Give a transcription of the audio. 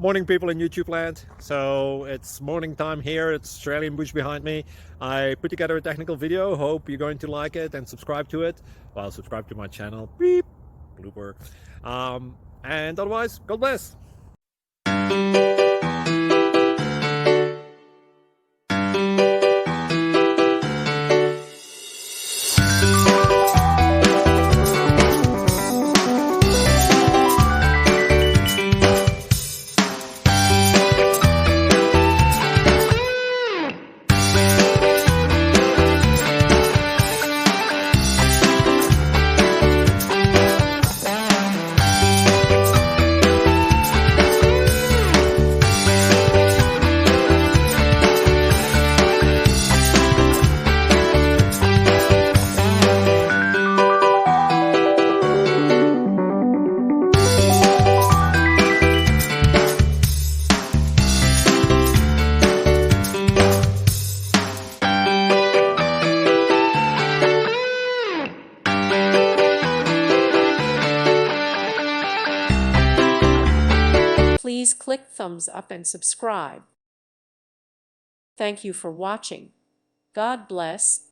Morning, people in YouTube land. So it's morning time here. It's Australian bush behind me. I put together a technical video. Hope you're going to like it and subscribe to it. Well, subscribe to my channel. Beep. Blooper. And otherwise, God bless. Please click thumbs up and subscribe. Thank you for watching. God bless.